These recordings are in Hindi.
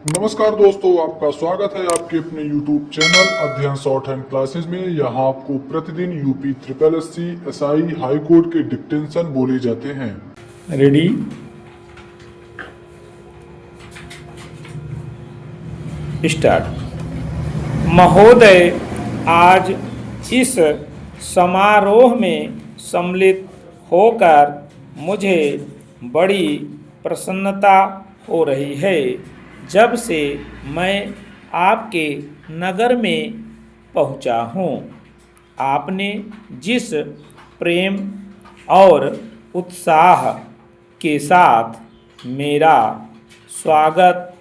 नमस्कार दोस्तों, आपका स्वागत है आपके अपने YouTube चैनल अध्ययन शॉर्ट हैंड क्लासेस में। यहाँ आपको प्रतिदिन UP triple SC SI high court के डिक्टेंशन बोले जाते हैं। रेडी। स्टार्ट। महोदय, आज इस समारोह में सम्मिलित होकर मुझे बड़ी प्रसन्नता हो रही है। जब से मैं आपके नगर में पहुंचा हूं, आपने जिस प्रेम और उत्साह के साथ मेरा स्वागत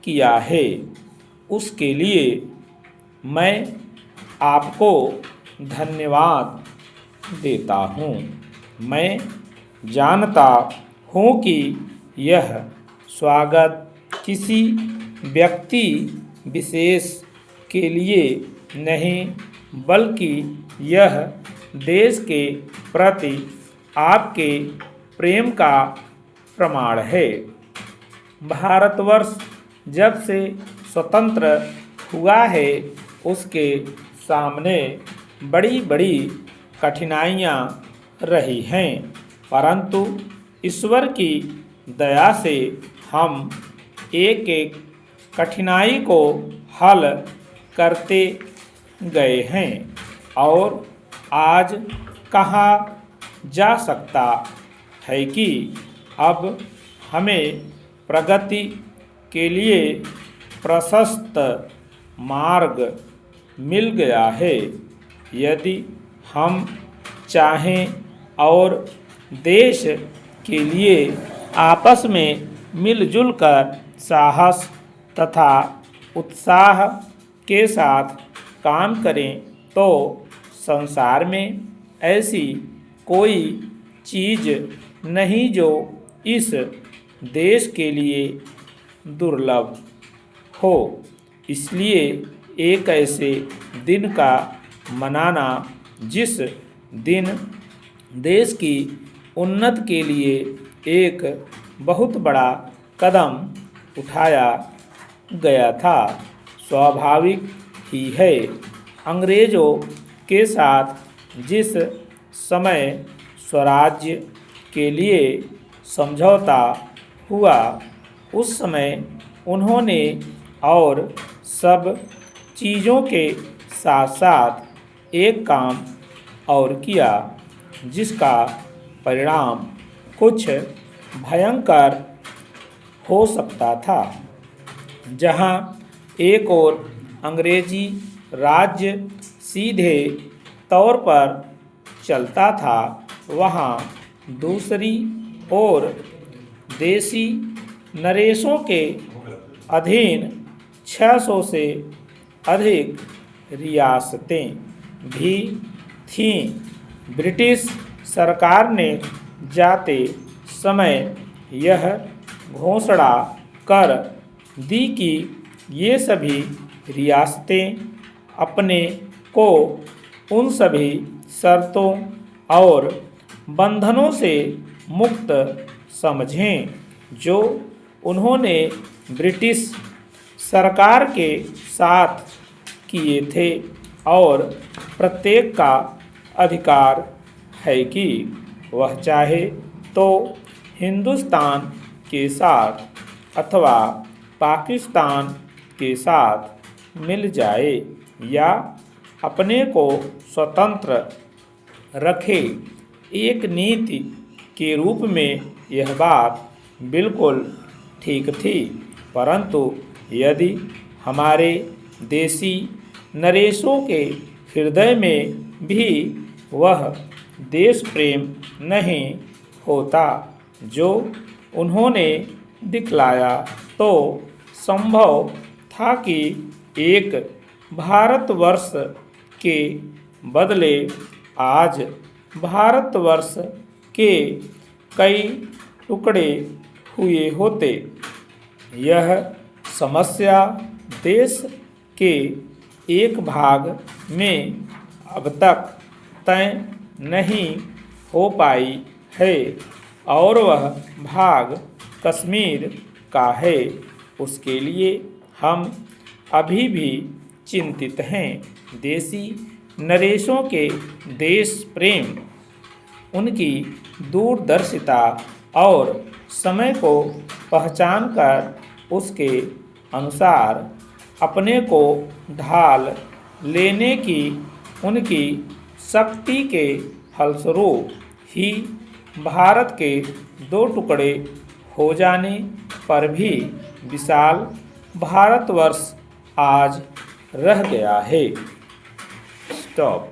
किया है, उसके लिए मैं आपको धन्यवाद देता हूँ। मैं जानता हूँ कि यह स्वागत किसी व्यक्ति विशेष के लिए नहीं, बल्कि यह देश के प्रति आपके प्रेम का प्रमाण है। भारतवर्ष जब से स्वतंत्र हुआ है, उसके सामने बड़ी बड़ी कठिनाइयाँ रही हैं, परंतु ईश्वर की दया से हम एक एक कठिनाई को हल करते गए हैं और आज कहा जा सकता है कि अब हमें प्रगति के लिए प्रशस्त मार्ग मिल गया है। यदि हम चाहें और देश के लिए आपस में मिलजुल कर साहस तथा उत्साह के साथ काम करें, तो संसार में ऐसी कोई चीज़ नहीं जो इस देश के लिए दुर्लभ हो। इसलिए एक ऐसे दिन का मनाना जिस दिन देश की उन्नति के लिए एक बहुत बड़ा कदम उठाया गया था, स्वाभाविक ही है। अंग्रेज़ों के साथ जिस समय स्वराज्य के लिए समझौता हुआ, उस समय उन्होंने और सब चीज़ों के साथ साथ एक काम और किया, जिसका परिणाम कुछ भयंकर हो सकता था। जहां एक ओर अंग्रेजी राज्य सीधे तौर पर चलता था, वहां दूसरी ओर देसी नरेशों के अधीन 600 से अधिक रियासतें भी थीं। ब्रिटिश सरकार ने जाते समय यह घोषणा कर दी कि ये सभी रियासतें अपने को उन सभी शर्तों और बंधनों से मुक्त समझें जो उन्होंने ब्रिटिश सरकार के साथ किए थे, और प्रत्येक का अधिकार है कि वह चाहे तो हिंदुस्तान के साथ अथवा पाकिस्तान के साथ मिल जाए या अपने को स्वतंत्र रखे। एक नीति के रूप में यह बात बिल्कुल ठीक थी, परंतु यदि हमारे देसी नरेशों के हृदय में भी वह देश प्रेम नहीं होता जो उन्होंने दिखलाया, तो संभव था कि एक भारतवर्ष के बदले आज भारतवर्ष के कई टुकड़े हुए होते। यह समस्या देश के एक भाग में अब तक तय नहीं हो पाई है और वह भाग कश्मीर का है। उसके लिए हम अभी भी चिंतित हैं। देसी नरेशों के देश प्रेम, उनकी दूरदर्शिता और समय को पहचान कर उसके अनुसार अपने को ढाल लेने की उनकी शक्ति के फलस्वरूप ही भारत के दो टुकड़े हो जाने पर भी विशाल भारतवर्ष आज रह गया है। स्टॉप।